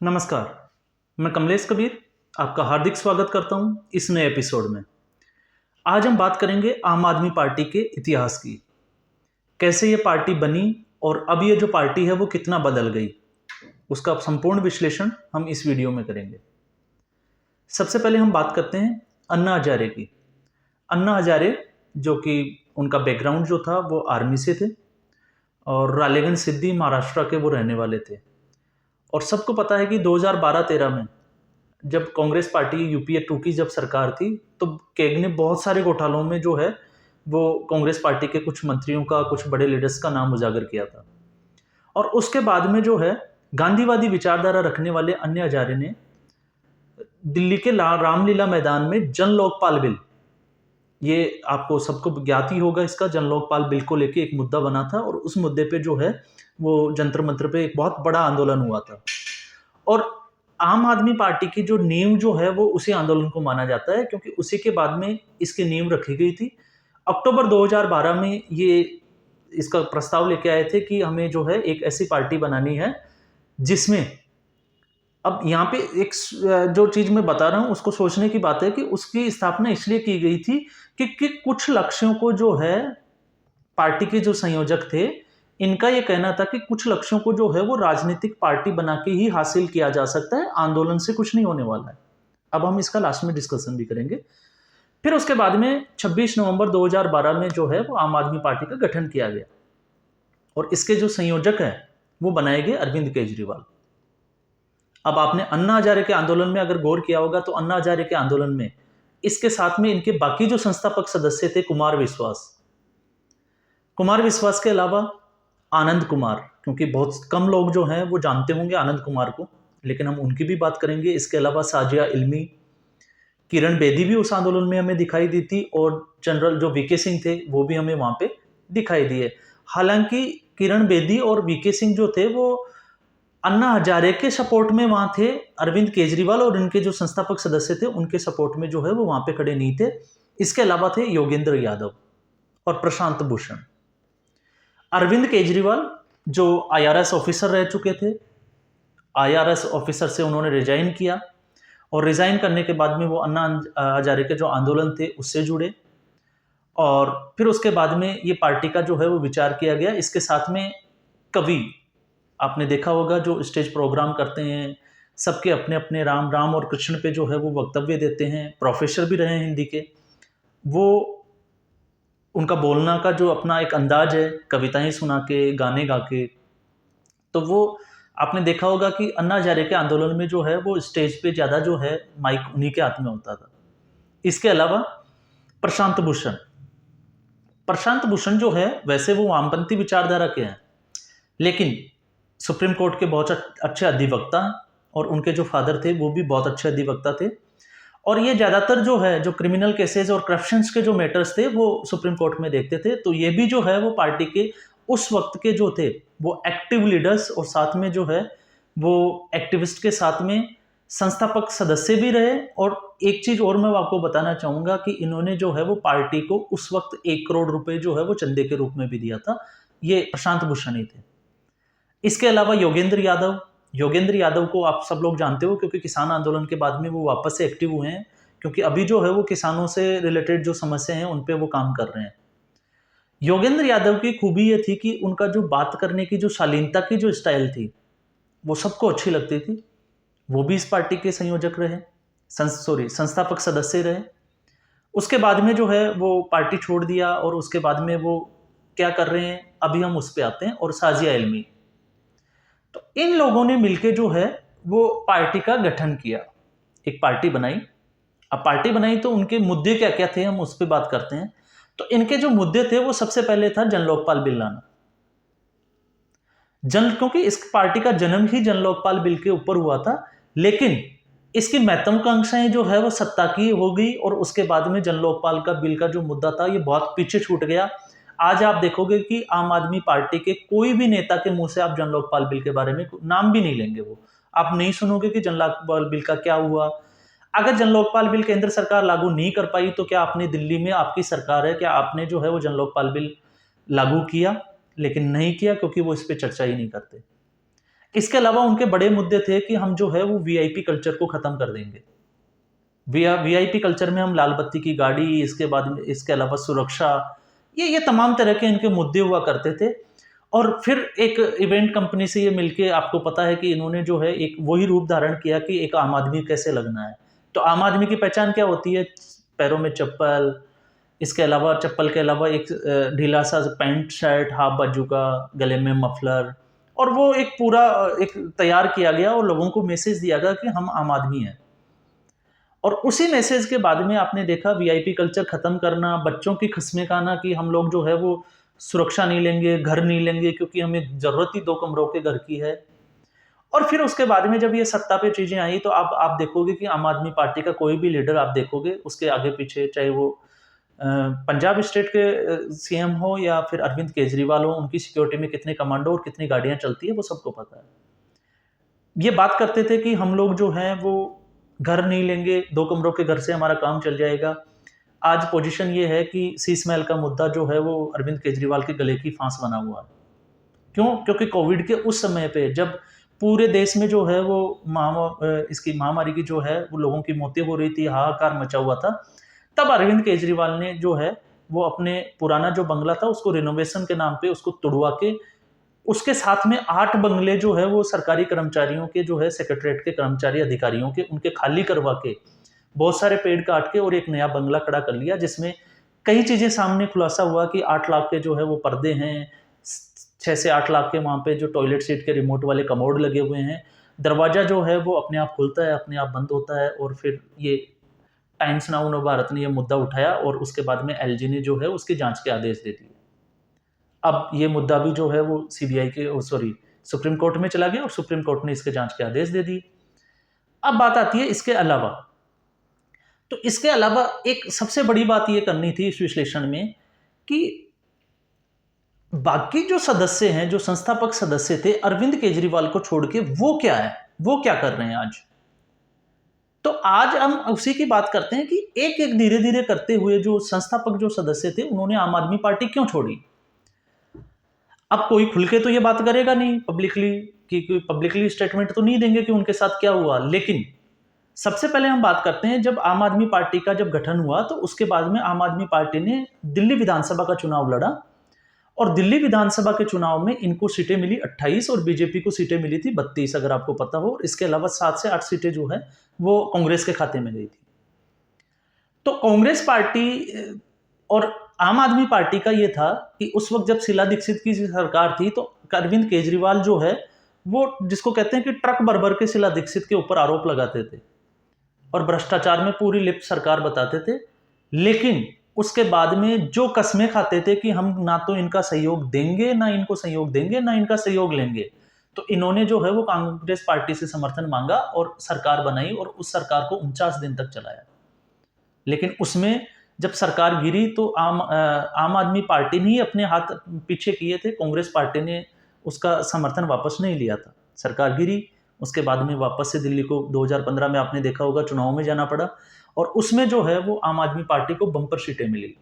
नमस्कार। मैं कमलेश कबीर आपका हार्दिक स्वागत करता हूं इस नए एपिसोड में। आज हम बात करेंगे आम आदमी पार्टी के इतिहास की। कैसे ये पार्टी बनी और अब ये जो पार्टी है वो कितना बदल गई, उसका संपूर्ण विश्लेषण हम इस वीडियो में करेंगे। सबसे पहले हम बात करते हैं अन्ना हजारे की। अन्ना हजारे जो कि उनका बैकग्राउंड जो था वो आर्मी से थे और रालेगन सिद्धि महाराष्ट्र के वो रहने वाले थे। और सबको पता है कि 2012-13 में जब कांग्रेस पार्टी यूपीए 2 की जब सरकार थी, तो केग ने बहुत सारे घोटालों में जो है वो कांग्रेस पार्टी के कुछ मंत्रियों का, कुछ बड़े लीडर्स का नाम उजागर किया था। और उसके बाद में जो है गांधीवादी विचारधारा रखने वाले अन्य हजारे ने दिल्ली के रामलीला मैदान में जन लोकपाल बिल, ये आपको सबको ज्ञात ही होगा, इसका जन लोकपाल बिल को लेके एक मुद्दा बना था और उस मुद्दे पे जो है वो जंतर मंत्र पे एक बहुत बड़ा आंदोलन हुआ था। और आम आदमी पार्टी की जो नींव जो है वो उसी आंदोलन को माना जाता है, क्योंकि उसी के बाद में इसकी नींव रखी गई थी। अक्टूबर 2012 में ये इसका प्रस्ताव लेके आए थे कि हमें जो है एक ऐसी पार्टी बनानी है जिसमें, अब यहाँ पे एक जो चीज मैं बता रहा हूँ उसको सोचने की बात है कि उसकी स्थापना इसलिए की गई थी कि कुछ लक्ष्यों को जो है पार्टी के जो संयोजक थे, इनका ये कहना था कि कुछ लक्ष्यों को जो है वो राजनीतिक पार्टी बना के ही हासिल किया जा सकता है, आंदोलन से कुछ नहीं होने वाला है। अब हम इसका लास्ट में डिस्कशन भी करेंगे। फिर उसके बाद में 26 नवंबर 2012 में जो है वो आम आदमी पार्टी का गठन किया गया और इसके जो संयोजक हैं वो बनाए गए अरविंद केजरीवाल। अब आपने अन्ना हजारे के आंदोलन में अगर गौर किया होगा तो अन्ना हजारे के आंदोलन में इसके साथ में इनके बाकी जो संस्थापक सदस्य थे, कुमार विश्वास के अलावा आनंद कुमार, क्योंकि बहुत कम लोग जो हैं वो जानते होंगे आनंद कुमार को, लेकिन हम उनकी भी बात करेंगे। इसके अलावा साजिया इल्मी, किरण बेदी भी उस आंदोलन में हमें दिखाई दी थी और जनरल जो वीके सिंह थे वो भी हमें वहां पे दिखाई दिए। हालांकि किरण बेदी और वीके सिंह जो थे वो अन्ना हजारे के सपोर्ट में वहां थे, अरविंद केजरीवाल और इनके जो संस्थापक सदस्य थे उनके सपोर्ट में जो है वो वहां पे खड़े नहीं थे। इसके अलावा थे योगेंद्र यादव और प्रशांत भूषण। अरविंद केजरीवाल जो आईआरएस ऑफिसर रह चुके थे, आईआरएस ऑफिसर से उन्होंने रिजाइन किया और रिजाइन करने के बाद में वो अन्ना हजारे के जो आंदोलन थे उससे जुड़े और फिर उसके बाद में ये पार्टी का जो है वो विचार किया गया। इसके साथ में कवि, आपने देखा होगा जो स्टेज प्रोग्राम करते हैं, सबके अपने अपने राम राम और कृष्ण पे जो है वो वक्तव्य देते हैं, प्रोफेसर भी रहे हैं हिंदी के, वो उनका बोलना का जो अपना एक अंदाज है, कविताएं सुना के, गाने गा के, तो वो आपने देखा होगा कि अन्ना हजारे के आंदोलन में जो है वो स्टेज पे ज्यादा जो है माइक उन्हीं के हाथ में होता था। इसके अलावा प्रशांत भूषण जो है वैसे वो वामपंथी विचारधारा के हैं, लेकिन सुप्रीम कोर्ट के बहुत अच्छे अधिवक्ता हैं और उनके जो फादर थे वो भी बहुत अच्छे अधिवक्ता थे और ये ज़्यादातर जो है जो क्रिमिनल केसेस और करप्शंस के जो मैटर्स थे वो सुप्रीम कोर्ट में देखते थे। तो ये भी जो है वो पार्टी के उस वक्त के जो थे वो एक्टिव लीडर्स और साथ में जो है वो एक्टिविस्ट के साथ में संस्थापक सदस्य भी रहे। और एक चीज़ और मैं आपको बताना चाहूँगा कि इन्होंने जो है वो पार्टी को उस वक्त 1 करोड़ रुपए जो है वो चंदे के रूप में भी दिया था, ये प्रशांत भूषण ही थे। इसके अलावा योगेंद्र यादव को आप सब लोग जानते हो, क्योंकि किसान आंदोलन के बाद में वो वापस से एक्टिव हुए हैं, क्योंकि अभी जो है वो किसानों से रिलेटेड जो समस्या हैं उन पे वो काम कर रहे हैं। योगेंद्र यादव की खूबी ये थी कि उनका जो बात करने की जो शालीनता की जो स्टाइल थी वो सबको अच्छी लगती थी। वो भी इस पार्टी के संयोजक रहे, संस्थापक सदस्य रहे। उसके बाद में जो है वो पार्टी छोड़ दिया और उसके बाद में वो क्या कर रहे हैं अभी हम उस पर आते हैं। और साजिया इल्मी, तो इन लोगों ने मिलकर जो है वो पार्टी का गठन किया, एक पार्टी बनाई। अब पार्टी बनाई तो उनके मुद्दे क्या क्या थे हम उस पर बात करते हैं। तो इनके जो मुद्दे थे वो सबसे पहले था जन लोकपाल बिल लाना। क्योंकि इस पार्टी का जन्म ही जन लोकपाल बिल के ऊपर हुआ था, लेकिन इसकी महत्वाकांक्षाएं जो है वो सत्ता की हो गई और उसके बाद में जन लोकपाल का बिल का जो मुद्दा था ये बहुत पीछे छूट गया। आज आप देखोगे कि आम आदमी पार्टी के कोई भी नेता के मुंह से आप जन लोकपाल बिल के बारे में नाम भी नहीं लेंगे, वो आप नहीं सुनोगे कि जन लोकपाल बिल का क्या हुआ। अगर जन लोकपाल बिल केंद्र सरकार लागू नहीं कर पाई तो क्या आपने, दिल्ली में आपकी सरकार है, क्या आपने जो है वो जन लोकपाल बिल लागू किया? लेकिन नहीं किया, क्योंकि वो इस पर चर्चा ही नहीं करते। इसके अलावा उनके बड़े मुद्दे थे कि हम जो है वो वीआईपी कल्चर को खत्म कर देंगे। वीआईपी कल्चर में हम लाल बत्ती की गाड़ी, इसके बाद में इसके अलावा सुरक्षा, ये तमाम तरह के इनके मुद्दे हुआ करते थे। और फिर एक इवेंट कंपनी से ये मिलके आपको पता है कि इन्होंने जो है एक वही रूप धारण किया कि एक आम आदमी कैसे लगना है। तो आम आदमी की पहचान क्या होती है? पैरों में चप्पल, इसके अलावा चप्पल के अलावा एक ढीला सा पैंट शर्ट, हाफ बाजू का, गले में मफलर, और वो एक पूरा एक तैयार किया गया और लोगों को मैसेज दिया गया कि हम आम आदमी हैं। और उसी मैसेज के बाद में आपने देखा वीआईपी कल्चर खत्म करना, बच्चों की खस्में खाना कि हम लोग जो है वो सुरक्षा नहीं लेंगे, घर नहीं लेंगे क्योंकि हमें जरूरत ही 2 कमरों के घर की है। और फिर उसके बाद में जब ये सत्ता पे चीजें आई तो अब आप देखोगे कि आम आदमी पार्टी का कोई भी लीडर आप देखोगे उसके आगे पीछे, चाहे वो पंजाब स्टेट के सीएम हो या फिर अरविंद केजरीवाल हो, उनकी सिक्योरिटी में कितने कमांडो और कितनी गाड़ियां चलती है वो सबको पता है। ये बात करते थे कि हम लोग जो हैं वो घर नहीं लेंगे, 2 कमरों के घर से हमारा काम चल जाएगा। आज पोजीशन ये है कि शीश महल का मुद्दा जो है वो अरविंद केजरीवाल के गले की फांस बना हुआ है। क्यों? क्योंकि कोविड के उस समय पे जब पूरे देश में जो है वो इसकी महामारी की जो है वो लोगों की मौतें हो रही थी, हाहाकार मचा हुआ था, तब अरविंद केजरीवाल ने जो है वो अपने पुराना जो बंगला था उसको रिनोवेशन के नाम पे उसको तुड़वा के, उसके साथ में 8 बंगले जो है वो सरकारी कर्मचारियों के जो है सेक्रेटरीट के कर्मचारी अधिकारियों के उनके खाली करवा के, बहुत सारे पेड़ काट के और एक नया बंगला खड़ा कर लिया, जिसमें कई चीजें सामने खुलासा हुआ कि 8 लाख के जो है वो पर्दे हैं, 6 से 8 लाख के वहां पे जो टॉयलेट सीट के रिमोट वाले कमोड लगे हुए हैं, दरवाजा जो है वो अपने आप खुलता है, अपने आप बंद होता है। और फिर ये टाइम्स नाउ नव भारत ने ये मुद्दा उठाया और उसके बाद में एलजी ने जो है उसकी जांच के आदेश दे दिए। अब ये मुद्दा भी जो है वो सीबीआई के सॉरी सुप्रीम कोर्ट में चला गया और सुप्रीम कोर्ट ने इसके जांच के आदेश दे दिए। अब बात आती है इसके अलावा, तो इसके अलावा एक सबसे बड़ी बात ये करनी थी इस विश्लेषण में कि बाकी जो सदस्य हैं, जो संस्थापक सदस्य थे अरविंद केजरीवाल को छोड़ के, वो क्या है, वो क्या कर रहे हैं आज। तो आज हम उसी की बात करते हैं कि एक एक धीरे धीरे करते हुए जो संस्थापक जो सदस्य थे उन्होंने आम आदमी पार्टी क्यों छोड़ी। अब कोई खुल के तो ये बात करेगा नहीं पब्लिकली, कि पब्लिकली स्टेटमेंट तो नहीं देंगे कि उनके साथ क्या हुआ। लेकिन सबसे पहले हम बात करते हैं जब आम आदमी पार्टी का जब गठन हुआ तो उसके बाद में आम आदमी पार्टी ने दिल्ली विधानसभा का चुनाव लड़ा और दिल्ली विधानसभा के चुनाव में इनको सीटें मिली 28 और बीजेपी को सीटें मिली थी 32, अगर आपको पता हो। इसके अलावा 7 से 8 सीटें जो है वो कांग्रेस के खाते में गई थी। तो कांग्रेस पार्टी और आम आदमी पार्टी का ये था कि उस वक्त जब शीला दीक्षित की सरकार थी तो अरविंद केजरीवाल जो है वो जिसको कहते हैं कि ट्रक भर भर के शीला दीक्षित के ऊपर आरोप लगाते थे और भ्रष्टाचार में पूरी लिप्त सरकार बताते थे। लेकिन उसके बाद में जो कस्में खाते थे कि हम ना तो इनका सहयोग देंगे, ना इनको सहयोग देंगे, ना इनका सहयोग लेंगे, तो इन्होंने जो है वो कांग्रेस पार्टी से समर्थन मांगा और सरकार बनाई और उस सरकार को 49 दिन तक चलाया। लेकिन उसमें जब सरकार गिरी तो आम आदमी पार्टी ने ही अपने हाथ पीछे किए थे, कांग्रेस पार्टी ने उसका समर्थन वापस नहीं लिया था। सरकार गिरी, उसके बाद में वापस से दिल्ली को 2015 में आपने देखा होगा चुनाव में जाना पड़ा और उसमें जो है वो आम आदमी पार्टी को बम्पर सीटें मिली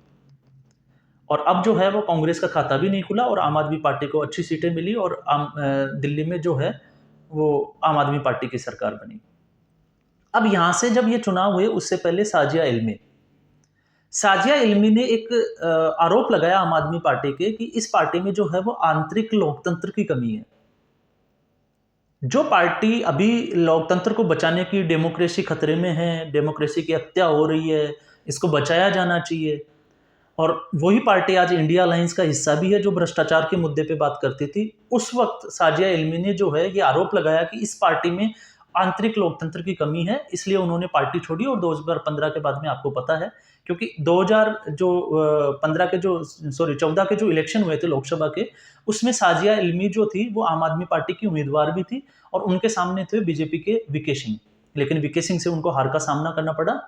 और अब जो है वो कांग्रेस का खाता भी नहीं खुला और आम आदमी पार्टी को अच्छी सीटें मिली और दिल्ली में जो है वो आम आदमी पार्टी की सरकार बनी। अब यहां से जब ये चुनाव हुए उससे पहले साजिया इल्मी ने एक आरोप लगाया आम आदमी पार्टी के कि इस पार्टी में जो है वो आंतरिक लोकतंत्र की कमी है। जो पार्टी अभी लोकतंत्र को बचाने की, डेमोक्रेसी खतरे में है, डेमोक्रेसी की हत्या हो रही है, इसको बचाया जाना चाहिए, और वही पार्टी आज इंडिया अलायंस का हिस्सा भी है जो भ्रष्टाचार के मुद्दे पे बात करती थी। उस वक्त साजिया इल्मी ने जो है ये आरोप लगाया कि इस पार्टी में आंतरिक लोकतंत्र की कमी है, इसलिए उन्होंने पार्टी छोड़ी। और 2015 के बाद में आपको पता है, क्योंकि 14 के जो इलेक्शन हुए थे लोकसभा के, उसमें साजिया इल्मी जो थी वो आम आदमी पार्टी की उम्मीदवार भी थी और उनके सामने थे बीजेपी के वीके सिंह, लेकिन वीके सिंह से उनको हार का सामना करना पड़ा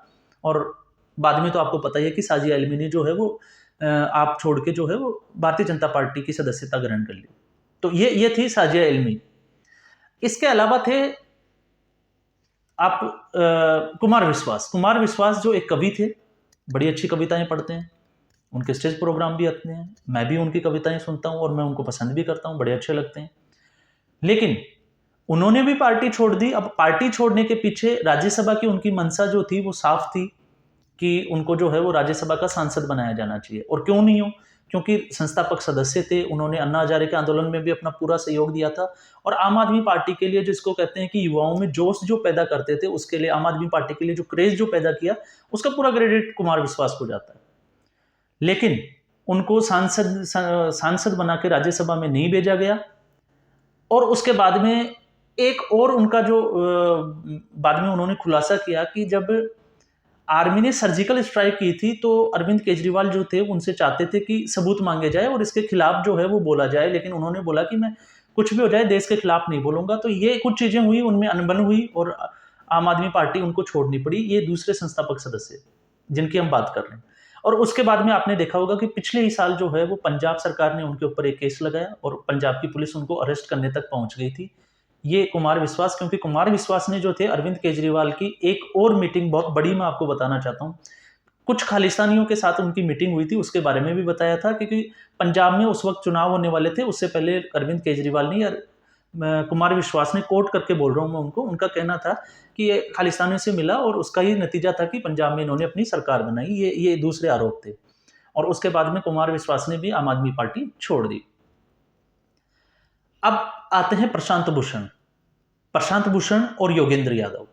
और बाद में तो आपको पता ही है कि साजिया इल्मी ने जो है वो आप छोड़ के जो है वो भारतीय जनता पार्टी की सदस्यता ग्रहण कर ली। तो ये थी साजिया इल्मी। इसके अलावा थे आप कुमार विश्वास जो एक कवि थे, बड़ी अच्छी कविताएं पढ़ते हैं, उनके स्टेज प्रोग्राम भी आते हैं, मैं भी उनकी कविताएं सुनता हूं और मैं उनको पसंद भी करता हूं, बड़े अच्छे लगते हैं। लेकिन उन्होंने भी पार्टी छोड़ दी। अब पार्टी छोड़ने के पीछे राज्यसभा की उनकी मंशा जो थी वो साफ थी कि उनको जो है वो राज्यसभा का सांसद बनाया जाना चाहिए। और क्यों नहीं हो, क्योंकि संस्थापक सदस्य थे, उन्होंने अन्ना हजारे के आंदोलन में भी अपना पूरा सहयोग दिया था। और आम आदमी पार्टी के लिए, जिसको कहते हैं कि युवाओं में जोश जो पैदा करते थे, उसके लिए आम आदमी पार्टी के लिए जो क्रेज जो पैदा किया, उसका पूरा क्रेडिट कुमार विश्वास को जाता है। लेकिन उनको सांसद बना के राज्यसभा में नहीं भेजा गया। और उसके बाद में एक और उनका जो बाद में उन्होंने खुलासा किया कि जब आर्मी ने सर्जिकल स्ट्राइक की थी तो अरविंद केजरीवाल जो थे उनसे चाहते थे कि सबूत मांगे जाए और इसके खिलाफ जो है वो बोला जाए, लेकिन उन्होंने बोला कि मैं कुछ भी हो जाए देश के खिलाफ नहीं बोलूंगा। तो ये कुछ चीजें हुई, उनमें अनबन हुई और आम आदमी पार्टी उनको छोड़नी पड़ी। ये दूसरे संस्थापक सदस्य जिनकी हम बात कर रहे हैं। और उसके बाद में आपने देखा होगा कि पिछले ही साल जो है वो पंजाब सरकार ने उनके ऊपर एक केस लगाया और पंजाब की पुलिस उनको अरेस्ट करने तक पहुंच गई थी। ये कुमार विश्वास, क्योंकि कुमार विश्वास ने जो थे अरविंद केजरीवाल की एक और मीटिंग बहुत बड़ी मैं आपको बताना चाहता हूँ, कुछ खालिस्तानियों के साथ उनकी मीटिंग हुई थी, उसके बारे में भी बताया था। क्योंकि पंजाब में उस वक्त चुनाव होने वाले थे, उससे पहले अरविंद केजरीवाल ने कुमार विश्वास ने कोट करके बोल रहा हूँ मैं उनको, उनका कहना था कि ये खालिस्तानियों से मिला और उसका ही नतीजा था कि पंजाब में इन्होंने अपनी सरकार बनाई। ये दूसरे आरोप थे। और उसके बाद में कुमार विश्वास ने भी आम आदमी पार्टी छोड़ दी। अब आते हैं प्रशांत भूषण और योगेंद्र यादव।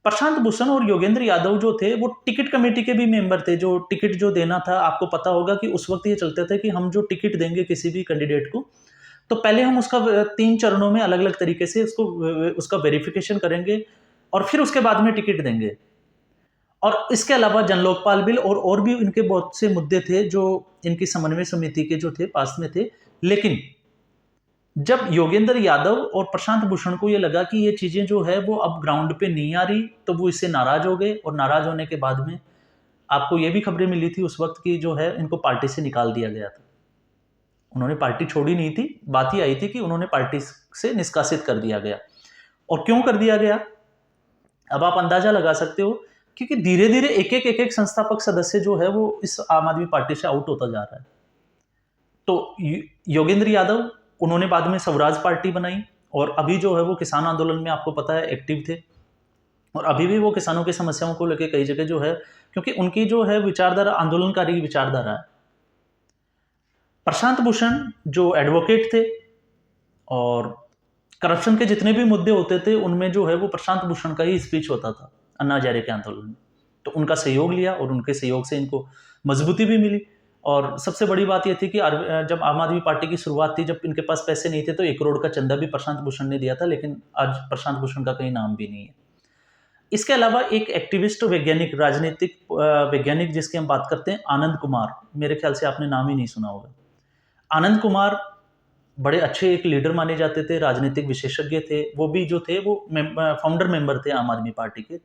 प्रशांत भूषण और योगेंद्र यादव जो थे वो टिकट कमेटी के भी मेंबर थे। जो टिकट जो देना था, आपको पता होगा कि उस वक्त ये चलते थे कि हम जो टिकट देंगे किसी भी कैंडिडेट को, तो पहले हम उसका 3 चरणों में अलग अलग तरीके से उसका वेरिफिकेशन करेंगे और फिर उसके बाद में टिकट देंगे। और इसके अलावा जन लोकपाल बिल और भी इनके बहुत से मुद्दे थे जो इनकी समन्वय समिति के जो थे पास में थे। लेकिन जब योगेंद्र यादव और प्रशांत भूषण को ये लगा कि ये चीजें जो है वो अब ग्राउंड पे नहीं आ रही, तो वो इससे नाराज हो गए। और नाराज होने के बाद में आपको ये भी खबरें मिली थी उस वक्त की जो है इनको पार्टी से निकाल दिया गया था। उन्होंने पार्टी छोड़ी नहीं थी, बात ही आई थी कि उन्होंने पार्टी से निष्कासित कर दिया गया। और क्यों कर दिया गया, अब आप अंदाजा लगा सकते हो, क्योंकि धीरे धीरे एक एक संस्थापक सदस्य जो है वो इस आम आदमी पार्टी से आउट होता जा रहा है। तो योगेंद्र यादव, उन्होंने बाद में स्वराज पार्टी बनाई और अभी जो है वो किसान आंदोलन में आपको पता है एक्टिव थे। और अभी भी वो किसानों की समस्याओं को लेकर कई जगह जो है, क्योंकि उनकी जो है विचारधारा आंदोलनकारी विचारधारा है। प्रशांत भूषण जो एडवोकेट थे और करप्शन के जितने भी मुद्दे होते थे उनमें जो है वो प्रशांत भूषण का ही स्पीच होता था अन्ना हजारे के आंदोलन में। तो उनका सहयोग लिया और उनके सहयोग से इनको मजबूती भी मिली। और सबसे बड़ी बात यह थी कि जब आम आदमी पार्टी की शुरुआत थी, जब इनके पास पैसे नहीं थे, तो 1 करोड़ का चंदा भी प्रशांत भूषण ने दिया था। लेकिन आज प्रशांत भूषण का कहीं नाम भी नहीं है। इसके अलावा एक एक्टिविस्ट वैज्ञानिक, राजनीतिक वैज्ञानिक जिसकी हम बात करते हैं, आनंद कुमार, मेरे ख्याल से आपने नाम ही नहीं सुना होगा। आनंद कुमार बड़े अच्छे एक लीडर माने जाते थे, राजनीतिक विशेषज्ञ थे। वो भी जो थे वो फाउंडर मेंबर थे आम आदमी पार्टी के।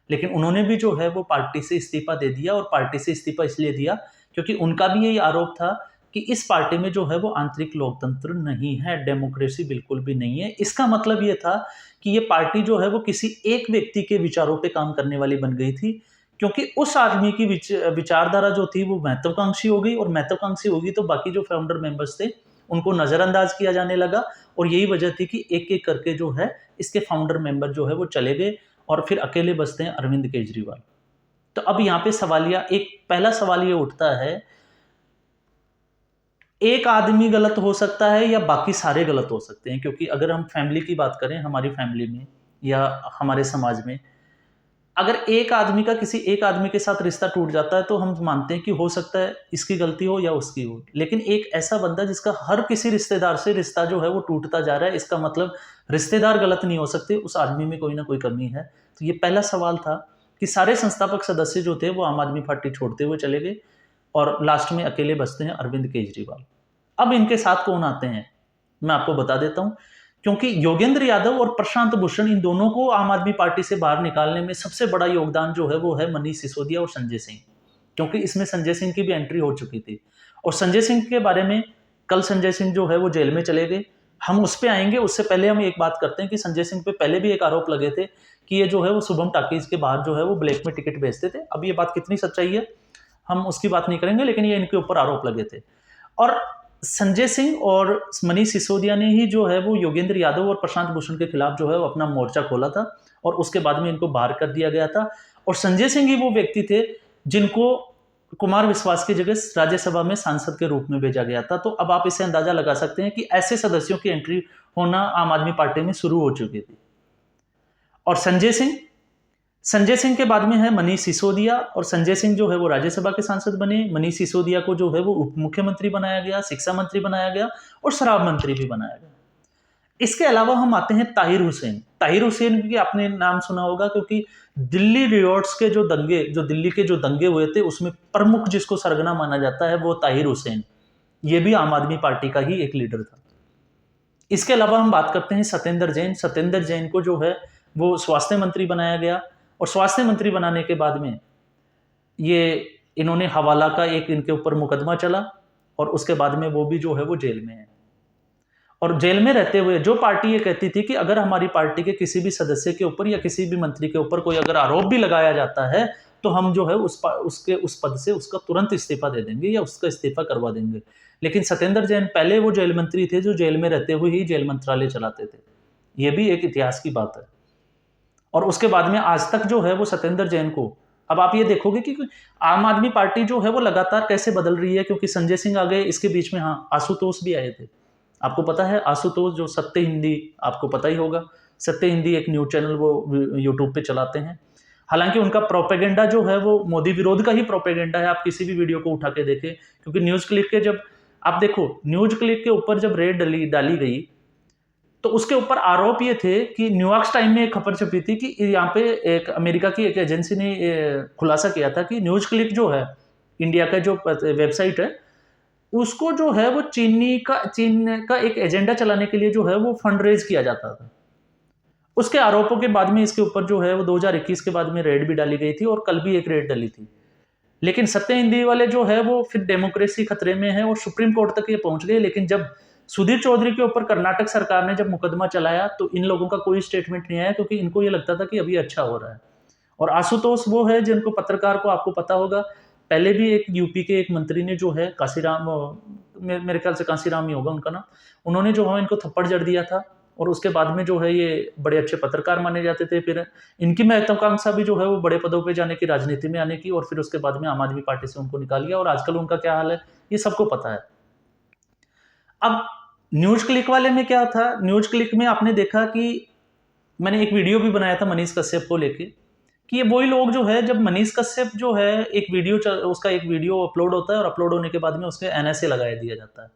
लेकिन उन्होंने भी जो है वो पार्टी से इस्तीफा दे दिया। और पार्टी से इस्तीफा इसलिए दिया क्योंकि उनका भी यही आरोप था कि इस पार्टी में जो है वो आंतरिक लोकतंत्र नहीं है, डेमोक्रेसी बिल्कुल भी नहीं है। इसका मतलब ये था कि ये पार्टी जो है वो किसी एक व्यक्ति के विचारों पे काम करने वाली बन गई थी, क्योंकि उस आदमी की विचारधारा जो थी वो महत्वाकांक्षी हो गई। और महत्वाकांक्षी होगी तो बाकी जो फाउंडर मेंबर्स थे उनको नजरअंदाज किया जाने लगा। और यही वजह थी कि एक एक करके जो है इसके फाउंडर मेंबर जो है वो चले गए और फिर अकेले बचते हैं अरविंद केजरीवाल। तो अब यहाँ पे पहला सवाल ये उठता है, एक आदमी गलत हो सकता है या बाकी सारे गलत हो सकते हैं? क्योंकि अगर हम फैमिली की बात करें, हमारी फैमिली में या हमारे समाज में, अगर एक आदमी का किसी एक आदमी के साथ रिश्ता टूट जाता है तो हम मानते हैं कि हो सकता है इसकी गलती हो या उसकी हो। लेकिन एक ऐसा बंदा जिसका हर किसी रिश्तेदार से रिश्ता जो है वो टूटता जा रहा है, इसका मतलब रिश्तेदार गलत नहीं हो सकते, उस आदमी में कोई ना कोई कमी है। तो ये पहला सवाल था कि सारे संस्थापक सदस्य जो थे वो आम आदमी पार्टी छोड़ते हुए चले गए और लास्ट में अकेले बचते हैं अरविंद केजरीवाल। अब इनके साथ कौन आते हैं मैं आपको बता देता हूं, क्योंकि योगेंद्र यादव और प्रशांत भूषण, इन दोनों को आम आदमी पार्टी से बाहर निकालने में सबसे बड़ा योगदान जो है वो है मनीष सिसोदिया और संजय सिंह, क्योंकि इसमें संजय सिंह की भी एंट्री हो चुकी थी। और संजय सिंह के बारे में कल संजय सिंह जो है वो जेल में चले गए, हम उस पर आएंगे। उससे पहले हम एक बात करते हैं कि संजय सिंह पे पहले भी एक आरोप लगे थे कि ये जो है वो शुभम टाकीज के बाहर जो है वो ब्लैक में टिकट बेचते थे। अब ये बात कितनी सच्चाई है हम उसकी बात नहीं करेंगे, लेकिन ये इनके ऊपर आरोप लगे थे। और संजय सिंह और मनीष सिसोदिया ने ही जो है वो योगेंद्र यादव और प्रशांत भूषण के खिलाफ जो है वो अपना मोर्चा खोला था और उसके बाद में इनको बाहर कर दिया गया था। और संजय सिंह ही वो व्यक्ति थे जिनको कुमार विश्वास की जगह राज्यसभा में सांसद के रूप में भेजा गया था। तो अब आप इससे अंदाजा लगा सकते हैं कि ऐसे सदस्यों की एंट्री होना आम आदमी पार्टी में शुरू हो चुकी थी। और संजय सिंह के बाद में है मनीष सिसोदिया, और संजय सिंह जो है वो राज्यसभा के सांसद बने। मनीष सिसोदिया को जो है वो उप मुख्यमंत्री बनाया गया, शिक्षा मंत्री बनाया गया और शराब मंत्री भी बनाया गया। इसके अलावा हम आते हैं ताहिर हुसैन। ताहिर हुसैन की आपने नाम सुना होगा, क्योंकि दिल्ली रियोट्स के जो दिल्ली के जो दंगे हुए थे उसमें प्रमुख जिसको सरगना माना जाता है वो ताहिर हुसैन, ये भी आम आदमी पार्टी का ही एक लीडर था। इसके अलावा हम बात करते हैं सत्येंद्र जैन। सत्येंद्र जैन को जो है वो स्वास्थ्य मंत्री बनाया गया, और स्वास्थ्य मंत्री बनाने के बाद में इन्होंने हवाला का एक इनके ऊपर मुकदमा चला, और उसके बाद में वो भी जो है वो जेल में है। और जेल में रहते हुए जो पार्टी ये कहती थी कि अगर हमारी पार्टी के किसी भी सदस्य के ऊपर या किसी भी मंत्री के ऊपर कोई अगर आरोप भी लगाया जाता है तो हम जो है उस पद से उसका तुरंत इस्तीफा दे देंगे या उसका इस्तीफा करवा देंगे। लेकिन सत्येंद्र जैन पहले वो जेल मंत्री थे जो जेल में रहते हुए ही जेल मंत्रालय चलाते थे। ये भी एक इतिहास की बात है। और उसके बाद में आज तक जो है वो सत्येंद्र जैन को, अब आप ये देखोगे कि आम आदमी पार्टी जो है वो लगातार कैसे बदल रही है, क्योंकि संजय सिंह आ गए, इसके बीच में हाँ आशुतोष भी आए थे। आपको पता है आशुतोष जो सत्य हिंदी, आपको पता ही होगा, सत्य हिंदी एक न्यूज चैनल वो यूट्यूब पे चलाते हैं। हालांकि उनका प्रोपेगेंडा जो है वो मोदी विरोध का ही प्रोपेगेंडा है। आप किसी भी वीडियो को उठा के देखें, क्योंकि न्यूज क्लिक के जब आप देखो, न्यूज क्लिक के ऊपर जब रेड डाली गई तो उसके ऊपर आरोप ये थे कि न्यूयॉर्क टाइम में एक खबर छपी थी कि यहाँ पे एक अमेरिका की एक एजेंसी ने खुलासा किया था कि न्यूज क्लिक जो है इंडिया का जो वेबसाइट है उसको जो है वो चीन का एक एजेंडा चलाने के लिए जो है वो फंड रेज किया जाता था। उसके आरोपों के बाद में इसके ऊपर जो है वो 2021 के बाद में रेड भी डाली गई थी, और कल भी एक रेड डाली थी। लेकिन सत्य हिंदी वाले जो है वो फिर डेमोक्रेसी खतरे में है और सुप्रीम कोर्ट तक ये पहुंच गए। लेकिन जब सुधीर चौधरी के ऊपर कर्नाटक सरकार ने जब मुकदमा चलाया तो इन लोगों का कोई स्टेटमेंट नहीं आया, क्योंकि इनको ये लगता था कि अभी अच्छा हो रहा है। और आशुतोष वो है जिनको पत्रकार को, आपको पता होगा, पहले भी एक यूपी के एक मंत्री ने जो है काशीराम, मेरे ख्याल से काशीराम ही होगा उनका नाम, उन्होंने जो है इनको थप्पड़ जड़ दिया था। और उसके बाद में जो है ये बड़े अच्छे पत्रकार माने जाते थे। फिर इनकी महत्वाकांक्षा भी जो है वो बड़े पदों पे जाने की, राजनीति में आने की, और फिर उसके बाद में आम आदमी पार्टी से उनको निकाल गया और आजकल उनका क्या हाल है ये सबको पता है। अब न्यूज क्लिक वाले में क्या था, न्यूज क्लिक में आपने देखा कि मैंने एक वीडियो भी बनाया था मनीष कश्यप को लेके, कि ये वही लोग जो है, जब मनीष कश्यप जो है उसका एक वीडियो अपलोड होता है और अपलोड होने के बाद में उसके एनएसए लगा दिया जाता है।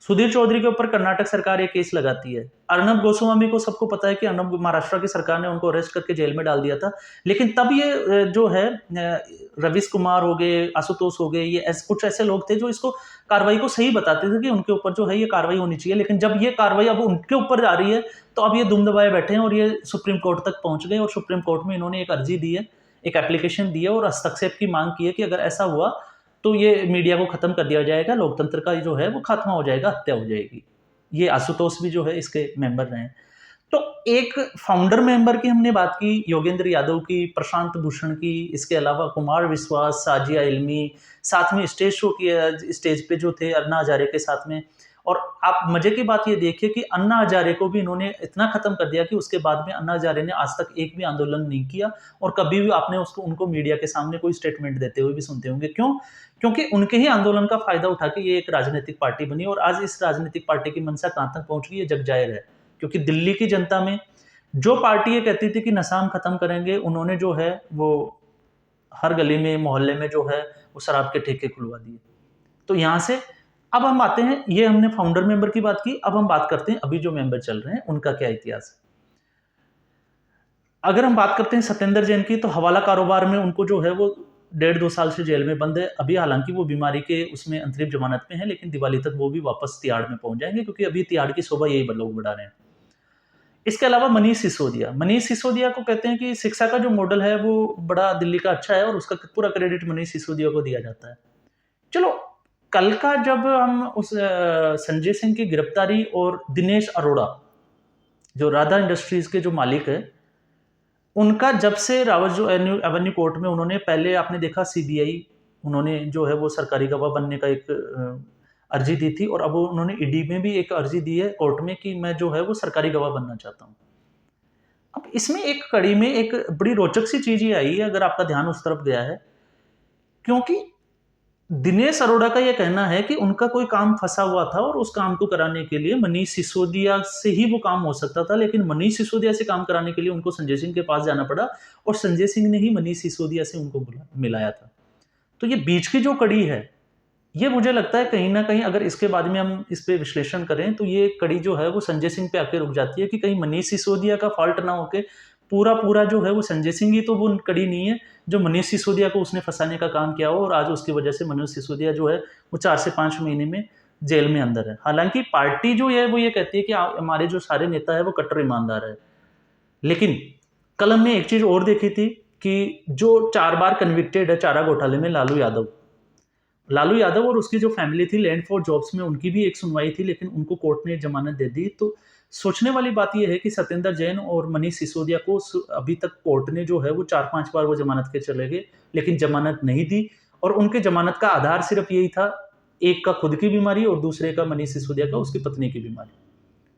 सुधीर चौधरी के ऊपर कर्नाटक सरकार एक केस लगाती है। अर्नब गोस्वामी को सबको पता है कि अर्नब, महाराष्ट्र की सरकार ने उनको अरेस्ट करके जेल में डाल दिया था। लेकिन तब ये जो है रवीश कुमार हो गए, आशुतोष हो गए, ये कुछ ऐसे लोग थे जो इसको कार्रवाई को सही बताते थे कि उनके ऊपर जो है ये कार्रवाई होनी चाहिए। लेकिन जब ये कार्रवाई अब उनके ऊपर जा रही है तो अब ये दुम दबाए बैठे हैं और ये सुप्रीम कोर्ट तक पहुंच गए। और सुप्रीम कोर्ट में इन्होंने एक अर्जी दी है, एक एप्लीकेशन दी है और हस्तक्षेप की मांग की है कि अगर ऐसा हुआ तो ये मीडिया को खत्म कर दिया जाएगा, लोकतंत्र का जो है वो खात्मा हो जाएगा, हत्या हो जाएगी। ये आशुतोष भी जो है इसके मेंबर रहे हैं। तो एक फाउंडर मेंबर की हमने बात की, योगेंद्र यादव की, प्रशांत भूषण की, इसके अलावा कुमार विश्वास, साजिया इल्मी, साथ में स्टेज शो किया, स्टेज पे जो थे अन्ना हजारे के साथ में। और आप मजे की बात ये देखिए कि अन्ना हजारे को भी इन्होंने इतना खत्म कर दिया कि उसके बाद में अन्ना हजारे ने आज तक एक भी आंदोलन नहीं किया, और कभी भी आपने उनको मीडिया के सामने कोई स्टेटमेंट देते हुए भी सुनते होंगे। क्यों? क्योंकि उनके ही आंदोलन का फायदा उठा के ये एक राजनीतिक पार्टी बनी, और आज इस राजनीतिक पार्टी की मंशा कहां तक पहुंच गई है जग जाहिर है। क्योंकि दिल्ली की जनता में जो पार्टी ये कहती थी कि नशा हम खत्म करेंगे, उन्होंने जो है वो हर गली में, मोहल्ले में जो है वो शराब के ठेके खुलवा दिए। तो यहां से अब हम आते हैं, ये हमने फाउंडर मेंबर की बात की, अब हम बात करते हैं अभी जो मेंबर चल रहे हैं उनका क्या इतिहास है। अगर हम बात करते हैं सत्येंद्र जैन की, तो हवाला कारोबार में उनको जो है वो 1.5-2 साल से जेल में बंद है अभी। हालांकि वो बीमारी के उसमें अंतरिम जमानत में है, लेकिन दिवाली तक वो भी वापस तिहाड़ में पहुंच जाएंगे, क्योंकि अभी तिहाड़ की शोभा यही लोग बढ़ा रहे हैं। इसके अलावा मनीष सिसोदिया को कहते हैं कि शिक्षा का जो मॉडल है वो बड़ा दिल्ली का अच्छा है, और उसका पूरा क्रेडिट मनीष सिसोदिया को दिया जाता है। चलो, कल का जब हम उस संजय सिंह की गिरफ्तारी और दिनेश अरोड़ा जो राधा इंडस्ट्रीज के जो मालिक है, उनका जब से रावत जो एवेन्यू कोर्ट में उन्होंने, पहले आपने देखा सीबीआई, उन्होंने जो है वो सरकारी गवाह बनने का एक अर्जी दी थी और अब उन्होंने ईडी में भी एक अर्जी दी है कोर्ट में कि मैं जो है वो सरकारी गवाह बनना चाहता हूँ। अब इसमें एक कड़ी में एक बड़ी रोचक सी चीज़ ये आई है, अगर आपका ध्यान उस तरफ गया है, क्योंकि दिनेश अरोड़ा का ये कहना है कि उनका कोई काम फंसा हुआ था और उस काम को कराने के लिए मनीष सिसोदिया से ही वो काम हो सकता था, लेकिन मनीष सिसोदिया से काम कराने के लिए उनको संजय सिंह के पास जाना पड़ा और संजय सिंह ने ही मनीष सिसोदिया से उनको मिलाया था। तो ये बीच की जो कड़ी है, ये मुझे लगता है कहीं न कहीं अगर इसके बाद में हम इस पे विश्लेषण करें, तो ये कड़ी जो है वो संजय सिंह पे आके रुक जाती है कि कहीं मनीष सिसोदिया का फ़ॉल्ट ना होके पूरा-पूरा जो है वो संजय सिंह ही तो वो कड़ी नहीं है, जो मनीष सिसोदिया को उसने फँसाने का काम किया हो और आज उसकी वजह से मनीष सिसोदिया जो है वो 4 से 5 महीने में जेल में अंदर है। हालाँकि पार्टी जो है वो ये कहती है कि हमारे जो सारे नेता हैं वो कट्टर ईमानदार है। लेकिन कल हमने एक चीज़ और देखी थी कि जो 4 बार कन्विक्टेड है चारा घोटाले में लालू यादव और उसकी जो फैमिली थी लैंड फॉर जॉब्स में, उनकी भी एक सुनवाई थी लेकिन उनको कोर्ट ने जमानत दे दी। तो सोचने वाली बात ये है कि सत्येंद्र जैन और मनीष सिसोदिया को अभी तक कोर्ट ने जो है वो 4-5 बार वो जमानत के चले गए, लेकिन जमानत नहीं दी और उनके जमानत का आधार सिर्फ यही था, एक का खुद की बीमारी और दूसरे का मनीष सिसोदिया का उसकी पत्नी की बीमारी।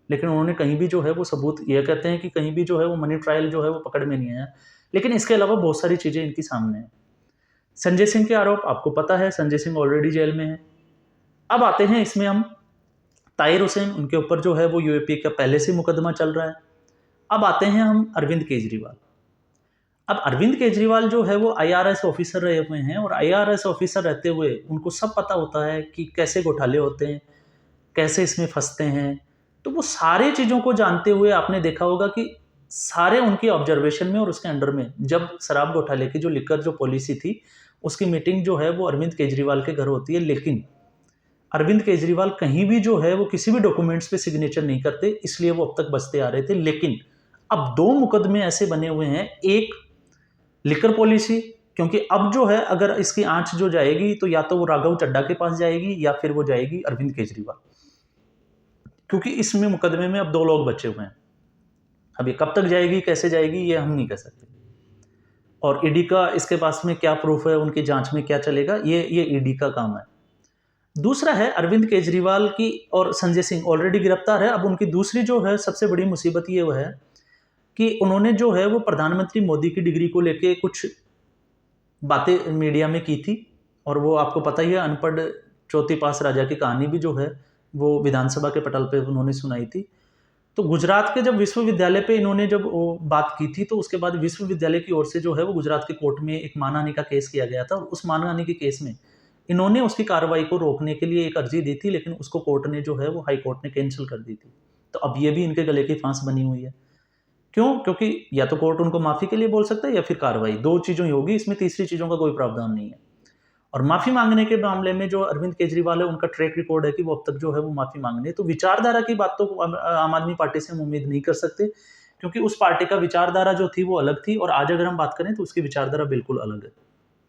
लेकिन उन्होंने कहीं भी जो है वो सबूत ये कहते हैं कि कहीं भी जो है वो मनी ट्रायल जो है वो पकड़ में नहीं आया। लेकिन इसके अलावा बहुत सारी चीज़ें इनकी सामने हैं। संजय सिंह के आरोप आपको पता है, संजय सिंह ऑलरेडी जेल में है। अब आते हैं इसमें हम ताहिर हुसैन, उनके ऊपर जो है वो यूएपी का पहले से मुकदमा चल रहा है। अब आते हैं हम अरविंद केजरीवाल। अब अरविंद केजरीवाल जो है वो आईआरएस ऑफिसर रहे हुए हैं और आईआरएस ऑफिसर रहते हुए उनको सब पता होता है कि कैसे घोटाले होते हैं, कैसे इसमें फंसते हैं। तो वो सारी चीज़ों को जानते हुए आपने देखा होगा कि सारे उनकी ऑब्जर्वेशन में और उसके अंडर में जब शराब घोटाले की जो लिकर जो पॉलिसी थी, उसकी मीटिंग जो है वो अरविंद केजरीवाल के घर होती है, लेकिन अरविंद केजरीवाल कहीं भी जो है वो किसी भी डॉक्यूमेंट्स पे सिग्नेचर नहीं करते, इसलिए वो अब तक बचते आ रहे थे। लेकिन अब 2 मुकदमे ऐसे बने हुए हैं, एक लिकर पॉलिसी, क्योंकि अब जो है अगर इसकी आंच जो जाएगी तो या तो वो राघव चड्ढा के पास जाएगी या फिर वो जाएगी अरविंद केजरीवाल, क्योंकि इसमें मुकदमे में अब 2 लोग बचे हुए हैं। अब ये कब तक जाएगी, कैसे जाएगी, ये हम नहीं कह सकते। और ईडी का इसके पास में क्या प्रूफ है, उनकी जांच में क्या चलेगा, ये ईडी का काम है। दूसरा है अरविंद केजरीवाल की और संजय सिंह ऑलरेडी गिरफ्तार है। अब उनकी दूसरी जो है सबसे बड़ी मुसीबत ये वो है कि उन्होंने जो है वो प्रधानमंत्री मोदी की डिग्री को लेके कुछ बातें मीडिया में की थी और वो आपको पता ही है, अनपढ़ चौथी पास राजा की कहानी भी जो है वो विधानसभा के पटल पे उन्होंने सुनाई थी। तो गुजरात के जब विश्वविद्यालय पे इन्होंने जब वो बात की थी, तो उसके बाद विश्वविद्यालय की ओर से जो है वो गुजरात के कोर्ट में एक मानहानि का केस किया गया था और उस मानहानि के केस में इन्होंने उसकी कार्रवाई को रोकने के लिए एक अर्जी दी थी, लेकिन उसको कोर्ट ने जो है वो हाई कोर्ट ने कैंसिल कर दी थी। तो अब ये भी इनके गले की फांस बनी हुई है। क्यों? क्योंकि या तो कोर्ट उनको माफ़ी के लिए बोल सकता है या फिर कार्रवाई, 2 चीज़ों ही होगी, इसमें तीसरी चीज़ों का कोई प्रावधान नहीं है। और माफ़ी माँगने के मामले में जो अरविंद केजरीवाल है, उनका ट्रैक रिकॉर्ड है कि वो अब तक जो है वो माफ़ी माँगने, तो विचारधारा की बात तो आम आदमी पार्टी से हम उम्मीद नहीं कर सकते, क्योंकि उस पार्टी का विचारधारा जो थी वो अलग थी और आज अगर हम बात करें तो उसकी विचारधारा बिल्कुल अलग है।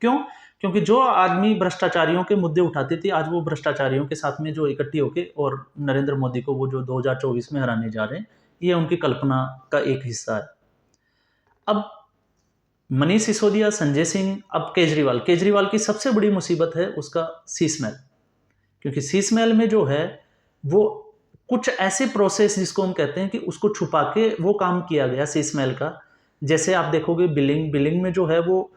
क्यों? क्योंकि जो आदमी भ्रष्टाचारियों के मुद्दे उठाती थी, आज वो भ्रष्टाचारियों के साथ में जो इकट्ठी होके और नरेंद्र मोदी को वो जो 2024 में हराने जा रहे हैं, ये उनकी कल्पना का एक हिस्सा है। अब मनीष सिसोदिया, संजय सिंह, अब केजरीवाल की सबसे बड़ी मुसीबत है उसका शीशमहल, क्योंकि शीशमहल में जो है वो कुछ ऐसे प्रोसेस जिसको हम कहते हैं कि उसको छुपा के वो काम किया गया शीशमहल का। जैसे आप देखोगे बिलिंग में जो है वो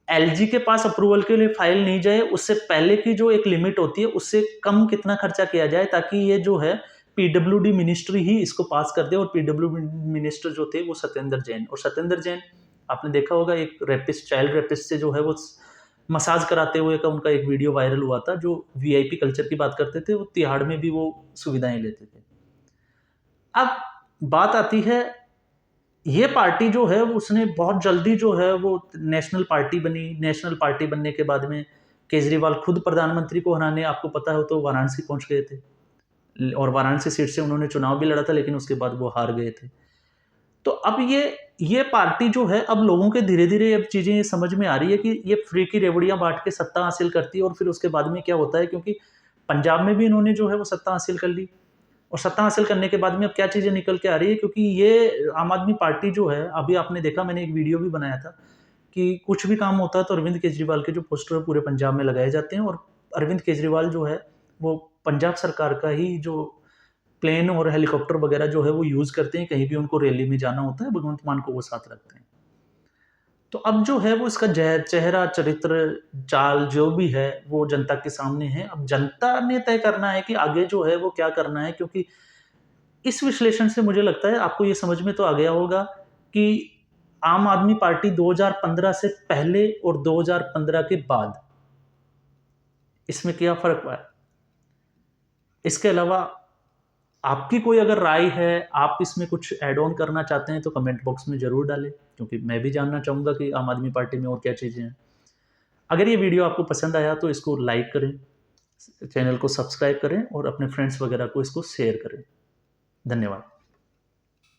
एलजी के पास अप्रूवल के लिए फाइल नहीं जाए, उससे पहले की जो एक लिमिट होती है उससे कम कितना खर्चा किया जाए, ताकि ये जो है पीडब्ल्यूडी मिनिस्ट्री ही इसको पास कर दे। और पीडब्ल्यूडी मिनिस्टर जो थे वो सत्येंद्र जैन, और सत्येंद्र जैन आपने देखा होगा एक रेपिस्ट, चाइल्ड रेपिस्ट से जो है वो मसाज कराते हुए का उनका एक वीडियो वायरल हुआ था, जो वीआईपी कल्चर की बात करते थे, वो तिहाड़ में भी वो सुविधाएं लेते थे। अब बात आती है, ये पार्टी जो है उसने बहुत जल्दी जो है वो नेशनल पार्टी बनी। नेशनल पार्टी बनने के बाद में केजरीवाल खुद प्रधानमंत्री को हराने, आपको पता हो तो वाराणसी पहुंच गए थे और वाराणसी सीट से उन्होंने चुनाव भी लड़ा था, लेकिन उसके बाद वो हार गए थे। तो अब ये पार्टी जो है, अब लोगों के धीरे धीरे अब चीज़ें ये समझ में आ रही है कि ये फ्री की रेवड़ियां बांट के सत्ता हासिल करती है। और फिर उसके बाद में क्या होता है, क्योंकि पंजाब में भी इन्होंने जो है वो सत्ता हासिल कर ली, और सत्ता हासिल करने के बाद में अब क्या चीज़ें निकल के आ रही है, क्योंकि ये आम आदमी पार्टी जो है, अभी आपने देखा, मैंने एक वीडियो भी बनाया था कि कुछ भी काम होता है तो अरविंद केजरीवाल के जो पोस्टर पूरे पंजाब में लगाए जाते हैं और अरविंद केजरीवाल जो है वो पंजाब सरकार का ही जो प्लेन और हेलीकॉप्टर वगैरह जो है वो यूज़ करते हैं, कहीं भी उनको रैली में जाना होता है, भगवंत मान को वो साथ रखते हैं। तो अब जो है वो इसका चेहरा, चरित्र, चाल जो भी है वो जनता के सामने है। अब जनता ने तय करना है कि आगे जो है वो क्या करना है, क्योंकि इस विश्लेषण से मुझे लगता है आपको ये समझ में तो आ गया होगा कि आम आदमी पार्टी 2015 से पहले और 2015 के बाद इसमें क्या फ़र्क हुआ है। इसके अलावा आपकी कोई अगर राय है, आप इसमें कुछ ऐड ऑन करना चाहते हैं तो कमेंट बॉक्स में ज़रूर डालें, क्योंकि मैं भी जानना चाहूँगा कि आम आदमी पार्टी में और क्या चीज़ें हैं। अगर ये वीडियो आपको पसंद आया तो इसको लाइक करें, चैनल को सब्सक्राइब करें और अपने फ्रेंड्स वगैरह को इसको शेयर करें। धन्यवाद।